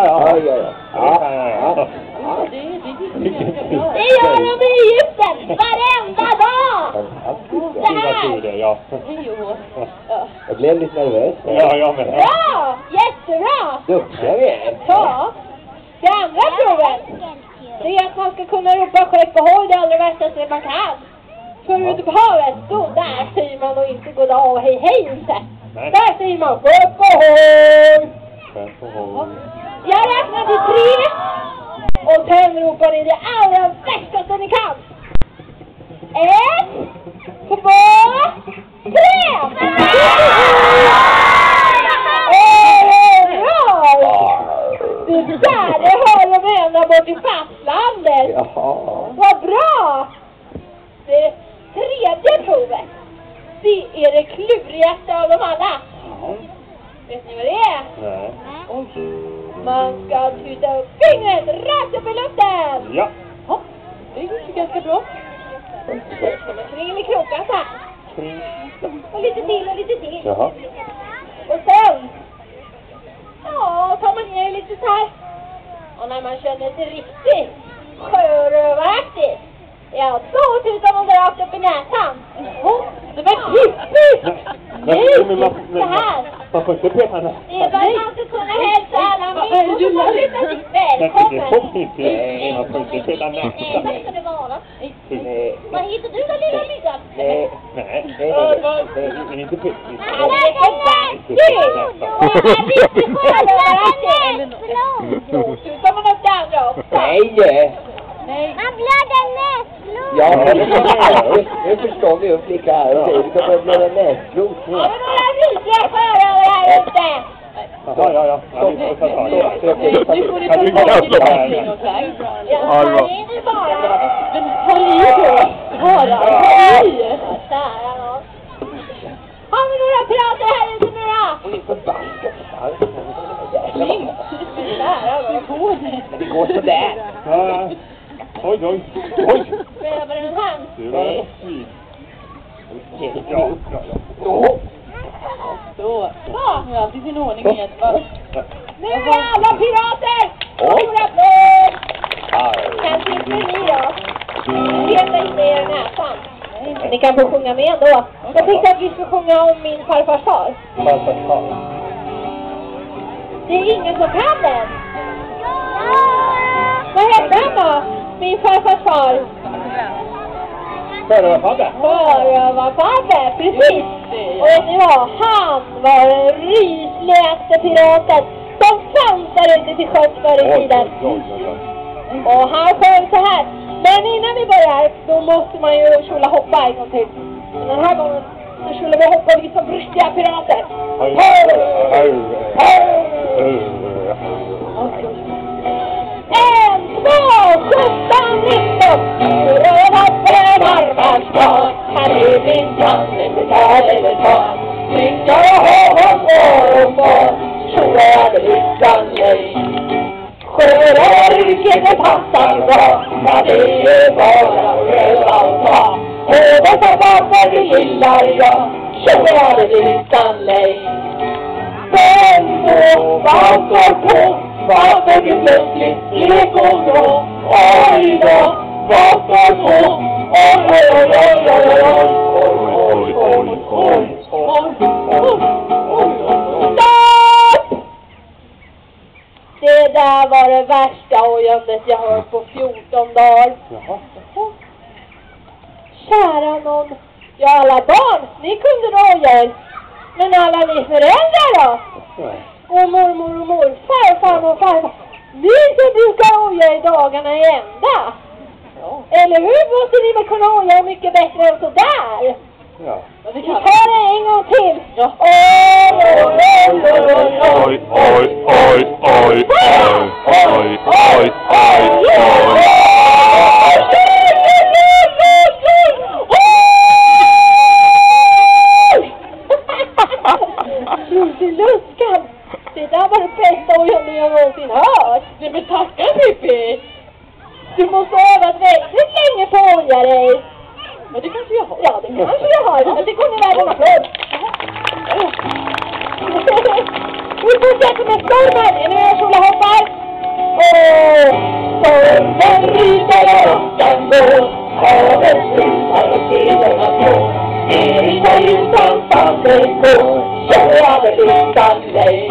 ja. Det gör de i Egypten varenda dag! Så här! Ja. Jag blev lite nervös. Ja, jag med. Bra! Jättebra! Duktiga vi är. Ja. Det andra provet, det är att man ska kunna ropa skepp på håll, det allra värsta som man kan. För ute på havet, då där säger man och inte goddag och hej hej inte. Där säger man skepp på håll. Jag räknar till 3 och sen ropar ni det allra värsta som ni kan. 1, 2, 3! Det där, det har de ända bort i fastlandet. Jaha. Vad bra! Det tredje provet, det är det klurigaste av dem alla. Vet ni vad det är? Nej. Man ska tuta upp fingret rakt upp i luften. Ja. Ja, det går ju ganska bra. Så man kring i krokan så här. Och lite till och lite till. Jaha. Och sen, ja, tar man ner lite så här. Och när man känner sig riktigt sjörövaraktigt, ja, då tutar man rakt upp i näsan. Det var riktigt! Nej, så här. Man får inte peta näsan. Det är bara man ska kunna hälsa alla med och så får man lyssna till välkommen. Det får inte. Man får inte peta näsan. Nej, vad ska det vara? Nej. Vad heter du då, lilla myggan? Nej. Nej. Men inte peta. Han är så vackert! Han är riktigt självöverraskad. Då tutar man upp det andra också. Nej. Man blöder näsblod. Ja, nu förstår vi upp lika här. Det kommer att bli en näsblod. Har vi några rikliga sjörövare här ute? Ja. Vi får ta tag i det. Nu får ni ta tag i det här och kläg. Ja, det är inte bara. Men håll i då. Håll i. Har vi några pirater här ute nu då? Hon är förbaskat stark. Men det går sådär. Ja. Oj. behöver en hand. Nej. Ja. Så. Nu är alltid sin ordning igen. Nu är alla pirater! Stora applåd! Kanske inte ni då. Peta inte er näsan. Ni kan få sjunga med ändå. Jag tänkte att vi ska sjunga om min farfars far. Det är ingen som kan den. Vad heter han då? Min farfars far. Förövarfabbe, precis. Och vet ni vad? Han var den rysligaste piraten som fanns där ute till sjöss förr i tiden. Och han sjöng så här. Men innan vi börjar, då måste man ju tjola hoppa en gång till. Men den här gången så tjolar vi hoppa vi som riktiga pirater. En, två, 17, 19. Här är min tanne, betale. Svingar och hår. Tjolar utan nej. Sjörörken det passar bra. Ja, det är bara röva och ta. Och dessa papper det gillar jag. Tjolar utan nej. Men då, vad går på? Varför det plötsligt lek och grå? Oj då, vad går på? Oj. Det där var det värsta ojandet jag hört på 14 dagar. Kära någon. Ja, alla barn, ni kunde då oja. Men alla ni föräldrar då? Och mormor och morfar, farmor och farfar. Ni som brukar oja i dagarna i ända. Eller hur måste ni väl kunna oja mycket bättre än sådär? Ja. Vi tar det en gång till. Ja. Luskan. Det där var det bästa ojandet jag någonsin hört. Nej men tacka Pippi. Du måste öva väldigt länge på att oja dig. Men det kanske jag har. Ja, det kanske jag har. Men det kommer värd en applåd. Vi fortsätter med stormen. Nu är jag Sola hoppar. Rytare åttan går, havet slutar och tiderna på. Erika utan faller på, känner jag väl utan dig.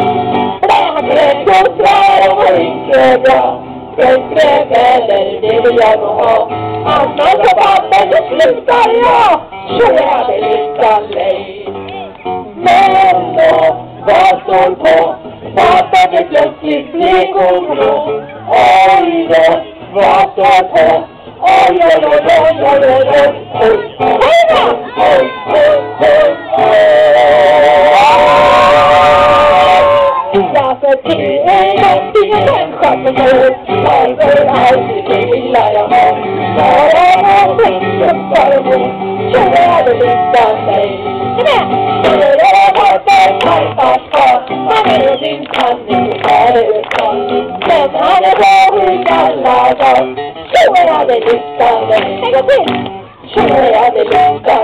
Blämmet går trär och inte bra, bättre väder, det vill jag nog ha. Annars på vatten så slutar jag, känner jag väl utan dig. Men då, vad står på? Vatten är plötsligt blek och blå. Oj då, vad står på? Oj, oj, oj, oj, oj, oj, oj, oj, oj, oj, jag för till någonting och människa på mål. Varför alltid det lilla jag har. Bara någonting som föremål. Känner jag det utan dig. Känner jag har det tajtat kvar. Han är din sanning och här är det kvar. Men han är bra hur alla dagar. Känner jag det utan dig. Känner jag det utan dig.